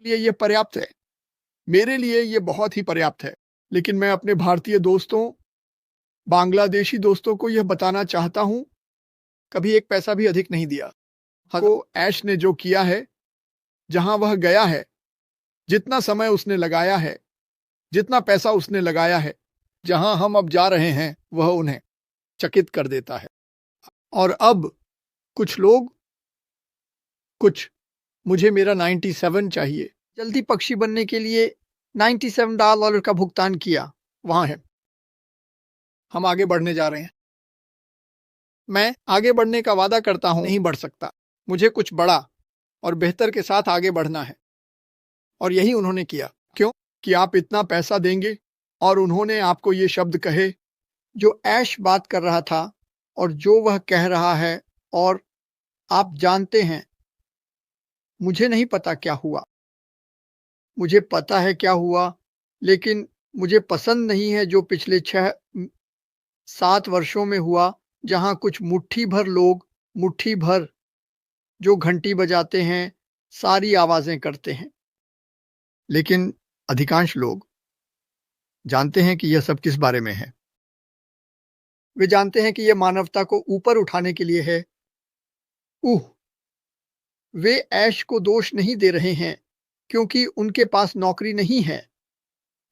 लिए ये पर्याप्त है। मेरे लिए ये बहुत ही पर्याप्त है। लेकिन मैं अपने भारतीय दोस्तों, बांग्लादेशी दोस्तों को यह बताना चाहता हूँ, कभी एक पैसा भी अधिक नहीं दिया। को ऐश ने जो किया है, जहाँ वह गया है, जितना समय उसने लगाया है, जितना पैसा उसने लगाया है, जहाँ हम अब जा रहे हैं, वह उन्हें चकित कर देता है। और अब कुछ मुझे मेरा 97 चाहिए। जल्दी पक्षी बनने के लिए $97 का भुगतान किया। वहां है। हम आगे बढ़ने जा रहे हैं। मैं आगे बढ़ने का वादा करता हूं, नहीं बढ़ सकता। मुझे कुछ बड़ा और बेहतर के साथ आगे बढ़ना है। और यही उन्होंने किया। क्यों? कि आप इतना पैसा देंगे। और उन्होंने आपको ये शब्द कहे जो ऐश बात कर रहा था और जो वह कह रहा है। और आप जानते हैं, मुझे नहीं पता क्या हुआ। मुझे पता है क्या हुआ, लेकिन मुझे पसंद नहीं है जो पिछले 6-7 वर्षों में हुआ, जहां कुछ मुट्ठी भर लोग, मुट्ठी भर जो घंटी बजाते हैं, सारी आवाजें करते हैं। लेकिन अधिकांश लोग जानते हैं कि यह सब किस बारे में है। वे जानते हैं कि यह मानवता को ऊपर उठाने के लिए है। उह, वे ऐश को दोष नहीं दे रहे हैं क्योंकि उनके पास नौकरी नहीं है,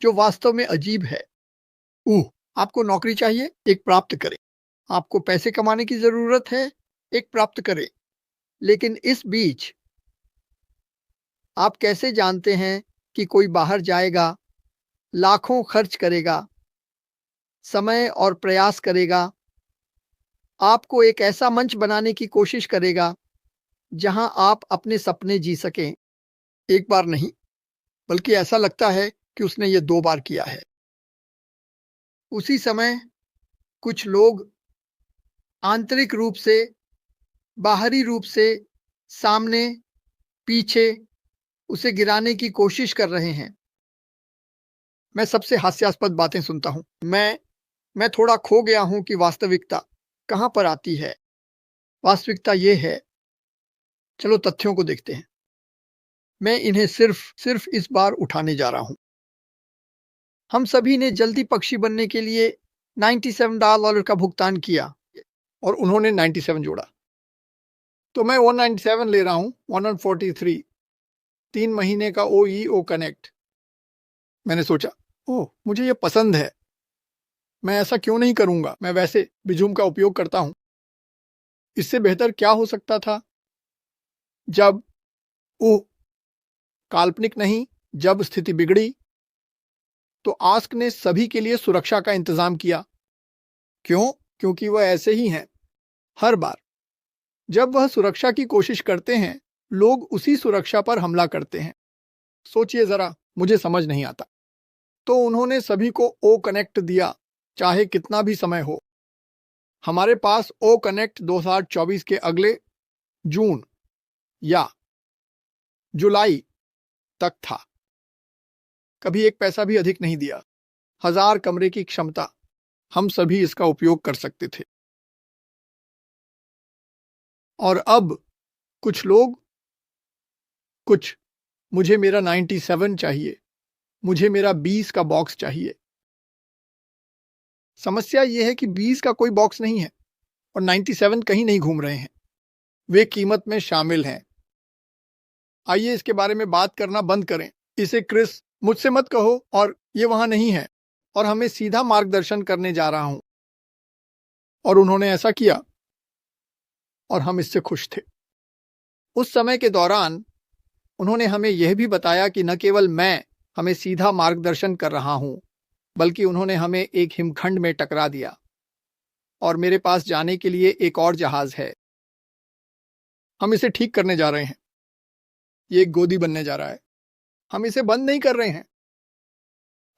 जो वास्तव में अजीब है। आपको नौकरी चाहिए, एक प्राप्त करें। आपको पैसे कमाने की जरूरत है, एक प्राप्त करें। लेकिन इस बीच आप कैसे जानते हैं कि कोई बाहर जाएगा, लाखों खर्च करेगा, समय और प्रयास करेगा, आपको एक ऐसा मंच बनाने की कोशिश करेगा जहां आप अपने सपने जी सकें। एक बार नहीं, बल्कि ऐसा लगता है कि उसने ये 2 बार किया है। उसी समय कुछ लोग आंतरिक रूप से, बाहरी रूप से, सामने, पीछे उसे गिराने की कोशिश कर रहे हैं। मैं सबसे हास्यास्पद बातें सुनता हूं। मैं थोड़ा खो गया हूं कि वास्तविकता कहां पर आती है। वास्तविकता ये है, चलो तथ्यों को देखते हैं। मैं इन्हें सिर्फ इस बार उठाने जा रहा हूं। हम सभी ने जल्दी पक्षी बनने के लिए $97 का भुगतान किया और उन्होंने 97 जोड़ा। तो मैं 197 ले रहा हूं। 143, 3 महीने का OEO कनेक्ट। मैंने सोचा, ओह, मुझे ये पसंद है। मैं ऐसा क्यों नहीं करूंगा। मैं वैसे भी जूम का उपयोग करता हूं। इससे बेहतर क्या हो सकता था? जब ओह, काल्पनिक नहीं, जब स्थिति बिगड़ी तो आस्क ने सभी के लिए सुरक्षा का इंतजाम किया। क्यों? क्योंकि वह ऐसे ही हैं। हर बार जब वह सुरक्षा की कोशिश करते हैं, लोग उसी सुरक्षा पर हमला करते हैं। सोचिए जरा, मुझे समझ नहीं आता। तो उन्होंने सभी को ओ कनेक्ट दिया, चाहे कितना भी समय हो। हमारे पास ओ कनेक्ट 2024 के अगले जून या जुलाई तक था। कभी एक पैसा भी अधिक नहीं दिया। 1000 कमरे की क्षमता, हम सभी इसका उपयोग कर सकते थे। और अब कुछ मुझे मेरा 97 चाहिए। मुझे मेरा 20 का बॉक्स चाहिए। समस्या यह है कि 20 का कोई बॉक्स नहीं है और 97 कहीं नहीं घूम रहे हैं। वे कीमत में शामिल हैं। आइए इसके बारे में बात करना बंद करें। इसे क्रिस, मुझसे मत कहो, और ये वहां नहीं है, और हमें सीधा मार्गदर्शन करने जा रहा हूं। और उन्होंने ऐसा किया और हम इससे खुश थे। उस समय के दौरान उन्होंने हमें यह भी बताया कि न केवल मैं हमें सीधा मार्गदर्शन कर रहा हूं, बल्कि उन्होंने हमें एक हिमखंड में टकरा दिया और मेरे पास जाने के लिए एक और जहाज है। हम इसे ठीक करने जा रहे हैं। ये एक गोदी बनने जा रहा है। हम इसे बंद नहीं कर रहे हैं।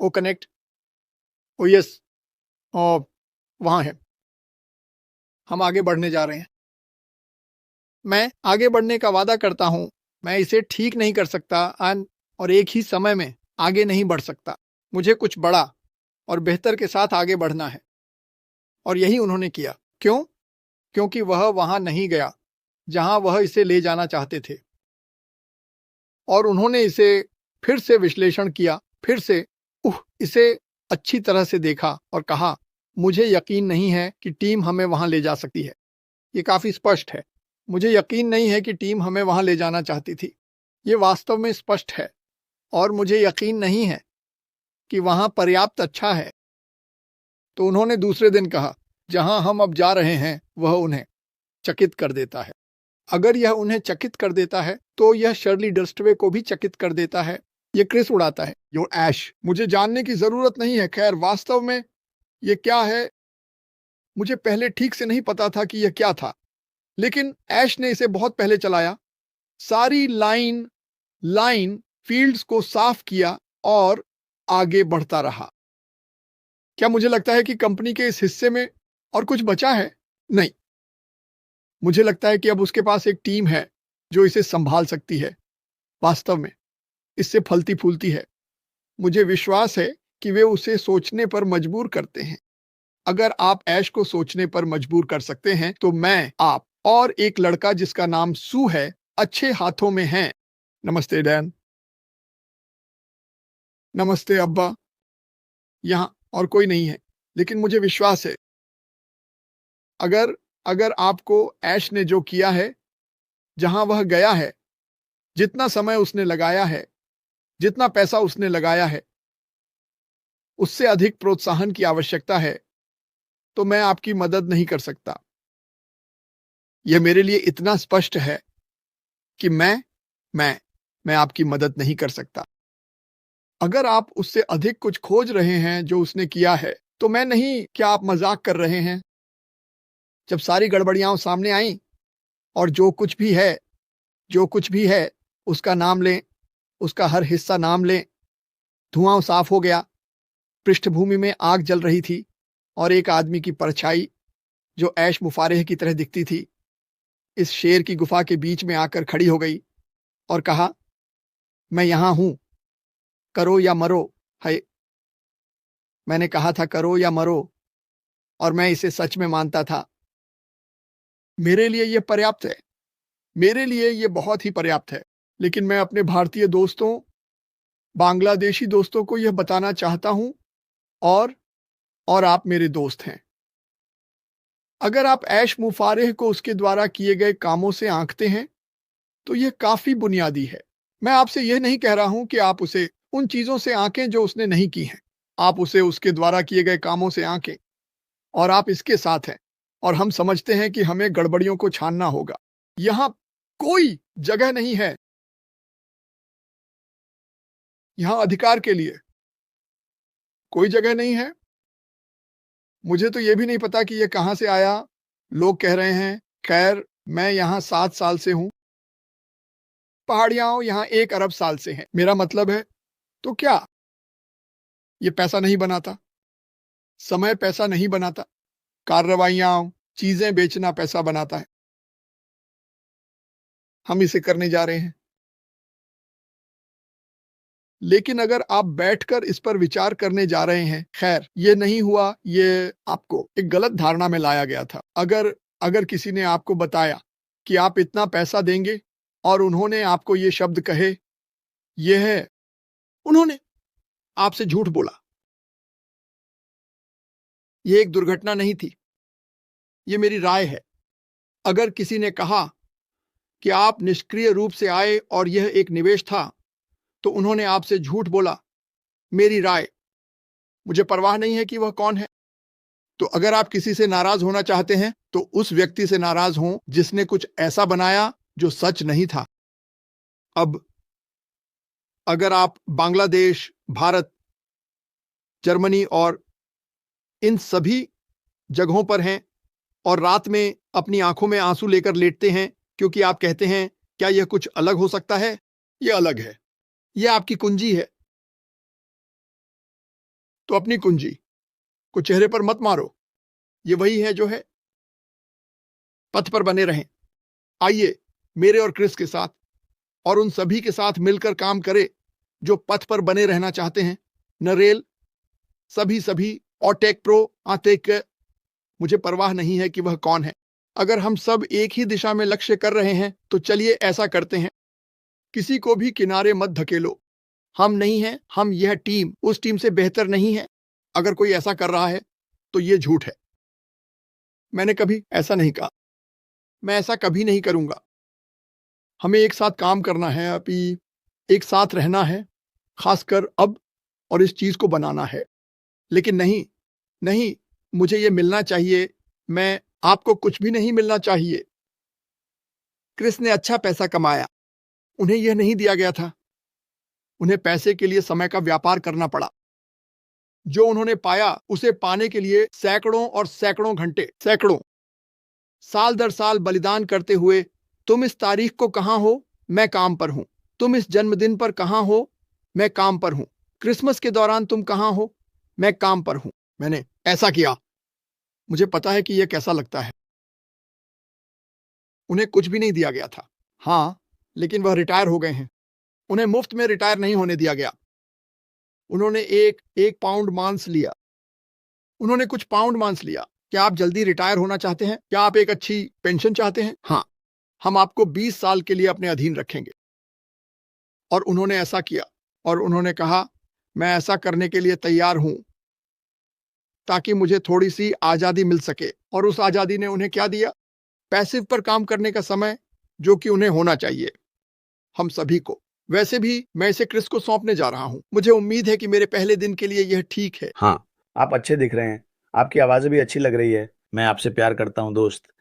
ओ कनेक्ट, ओ यस, ओ वहां है। हम आगे बढ़ने जा रहे हैं। मैं आगे बढ़ने का वादा करता हूं। मैं इसे ठीक नहीं कर सकता और एक ही समय में आगे नहीं बढ़ सकता। मुझे कुछ बड़ा और बेहतर के साथ आगे बढ़ना है। और यही उन्होंने किया। क्यों? क्योंकि वह वहां नहीं गया जहां वह इसे ले जाना चाहते थे। और उन्होंने इसे फिर से विश्लेषण किया, फिर से इसे अच्छी तरह से देखा और कहा, मुझे यकीन नहीं है कि टीम हमें वहां ले जा सकती है। ये काफी स्पष्ट है। मुझे यकीन नहीं है कि टीम हमें वहां ले जाना चाहती थी। ये वास्तव में स्पष्ट है और मुझे यकीन नहीं है कि वहां पर्याप्त अच्छा है। तो उन्होंने दूसरे दिन कहा, जहां हम अब जा रहे हैं वह उन्हें चकित कर देता है। अगर यह उन्हें चकित कर देता है तो यह शर्ली डस्टवे को भी चकित कर देता है। यह क्रिस उड़ाता है, योर ऐश। मुझे जानने की जरूरत नहीं है। खैर, वास्तव में यह क्या है, मुझे पहले ठीक से नहीं पता था कि यह क्या था, लेकिन ऐश ने इसे बहुत पहले चलाया, सारी लाइन फील्ड्स को साफ किया और आगे बढ़ता रहा। क्या मुझे लगता है कि कंपनी के इस हिस्से में और कुछ बचा है? नहीं। मुझे लगता है कि अब उसके पास एक टीम है जो इसे संभाल सकती है। वास्तव में इससे फलती फूलती है। मुझे विश्वास है कि वे उसे सोचने पर मजबूर करते हैं। अगर आप ऐश को सोचने पर मजबूर कर सकते हैं तो मैं, आप और एक लड़का जिसका नाम सू है अच्छे हाथों में हैं। नमस्ते डैन। नमस्ते अब्बा। यहाँ और कोई नहीं है, लेकिन मुझे विश्वास है अगर आपको ऐश ने जो किया है, जहां वह गया है, जितना समय उसने लगाया है, जितना पैसा उसने लगाया है, उससे अधिक प्रोत्साहन की आवश्यकता है, तो मैं आपकी मदद नहीं कर सकता। यह मेरे लिए इतना स्पष्ट है कि मैं आपकी मदद नहीं कर सकता। अगर आप उससे अधिक कुछ खोज रहे हैं जो उसने किया है, तो मैं नहीं। क्या आप मजाक कर रहे हैं? जब सारी गड़बड़ियां सामने आईं और जो कुछ भी है उसका नाम लें, उसका हर हिस्सा नाम लें। धुआं साफ हो गया, पृष्ठभूमि में आग जल रही थी और एक आदमी की परछाई जो ऐश मुफारेह की तरह दिखती थी, इस शेर की गुफा के बीच में आकर खड़ी हो गई और कहा, मैं यहां हूं, करो या मरो। है, मैंने कहा था करो या मरो, और मैं इसे सच में मानता था। मेरे लिए यह पर्याप्त है। मेरे लिए यह बहुत ही पर्याप्त है। लेकिन मैं अपने भारतीय दोस्तों, बांग्लादेशी दोस्तों को यह बताना चाहता हूं, और आप मेरे दोस्त हैं। अगर आप ऐश मुफारेह को उसके द्वारा किए गए कामों से आंकते हैं तो यह काफी बुनियादी है। मैं आपसे यह नहीं कह रहा हूं कि आप उसे उन चीजों से आंकें जो उसने नहीं की हैं। आप उसे उसके द्वारा किए गए कामों से आंकें, और आप इसके साथ हैं, और हम समझते हैं कि हमें गड़बड़ियों को छानना होगा। यहां कोई जगह नहीं है, यहां अधिकार के लिए कोई जगह नहीं है। मुझे तो यह भी नहीं पता कि यह कहां से आया। लोग कह रहे हैं, खैर, मैं यहां 7 साल से हूं। पहाड़ियां यहां 1 अरब साल से हैं। मेरा मतलब है, तो क्या ये पैसा नहीं बनाता? समय पैसा नहीं बनाता। कार्रवाइयां, चीजें बेचना पैसा बनाता है। हम इसे करने जा रहे हैं। लेकिन अगर आप बैठकर इस पर विचार करने जा रहे हैं, खैर, ये नहीं हुआ, ये आपको एक गलत धारणा में लाया गया था। अगर किसी ने आपको बताया कि आप इतना पैसा देंगे और उन्होंने आपको ये शब्द कहे, ये है, उन्होंने आपसे झूठ बोला। ये एक दुर्घटना नहीं थी, ये मेरी राय है। अगर किसी ने कहा कि आप निष्क्रिय रूप से आए और यह एक निवेश था, तो उन्होंने आपसे झूठ बोला। मेरी राय, मुझे परवाह नहीं है कि वह कौन है। तो अगर आप किसी से नाराज होना चाहते हैं तो उस व्यक्ति से नाराज हों जिसने कुछ ऐसा बनाया जो सच नहीं था। अब अगर आप बांग्लादेश, भारत, जर्मनी और इन सभी जगहों पर हैं और रात में अपनी आंखों में आंसू लेकर लेटते हैं क्योंकि आप कहते हैं, क्या यह कुछ अलग हो सकता है? यह अलग है। यह आपकी कुंजी है। तो अपनी कुंजी को चेहरे पर मत मारो। ये वही है जो है। पथ पर बने रहें। आइए मेरे और क्रिस के साथ और उन सभी के साथ मिलकर काम करें जो पथ पर बने रहना चाहते हैं। नरेल, सभी और टेक प्रो आतेक। मुझे परवाह नहीं है कि वह कौन है। अगर हम सब एक ही दिशा में लक्ष्य कर रहे हैं तो चलिए ऐसा करते हैं। किसी को भी किनारे मत धकेलो। हम नहीं हैं, हम यह टीम उस टीम से बेहतर नहीं है। अगर कोई ऐसा कर रहा है तो ये झूठ है। मैंने कभी ऐसा नहीं कहा। मैं ऐसा कभी नहीं करूंगा। हमें एक साथ काम करना है, अभी एक साथ रहना है, खासकर अब, और इस चीज को बनाना है। लेकिन नहीं, नहीं, मुझे ये मिलना चाहिए। मैं आपको कुछ भी नहीं मिलना चाहिए। क्रिस ने अच्छा पैसा कमाया। उन्हें यह नहीं दिया गया था। उन्हें पैसे के लिए समय का व्यापार करना पड़ा। जो उन्होंने पाया उसे पाने के लिए सैकड़ों और सैकड़ों घंटे, सैकड़ों साल दर साल बलिदान करते हुए। तुम इस तारीख को कहां हो? मैं काम पर हूं। तुम इस जन्मदिन पर कहां हो? मैं काम पर हूं। क्रिसमस के दौरान तुम कहां हो? मैं काम पर हूं। मैंने ऐसा किया। मुझे पता है कि यह कैसा लगता है। उन्हें कुछ भी नहीं दिया गया था। हाँ, लेकिन वह रिटायर हो गए हैं। उन्हें मुफ्त में रिटायर नहीं होने दिया गया। उन्होंने एक पाउंड मांस लिया। उन्होंने कुछ पाउंड मांस लिया। क्या आप जल्दी रिटायर होना चाहते हैं? क्या आप एक अच्छी पेंशन चाहते हैं? हाँ, हम आपको 20 साल के लिए अपने अधीन रखेंगे। और उन्होंने ऐसा किया। और उन्होंने कहा, मैं ऐसा करने के लिए तैयार हूं ताकि मुझे थोड़ी सी आजादी मिल सके। और उस आजादी ने उन्हें क्या दिया? पैसिव पर काम करने का समय, जो कि उन्हें होना चाहिए, हम सभी को। वैसे भी मैं इसे क्रिस को सौंपने जा रहा हूं। मुझे उम्मीद है कि मेरे पहले दिन के लिए यह ठीक है। हाँ, आप अच्छे दिख रहे हैं। आपकी आवाज़ें भी अच्छी लग रही है। मैं आपसे प्यार करता हूँ दोस्त।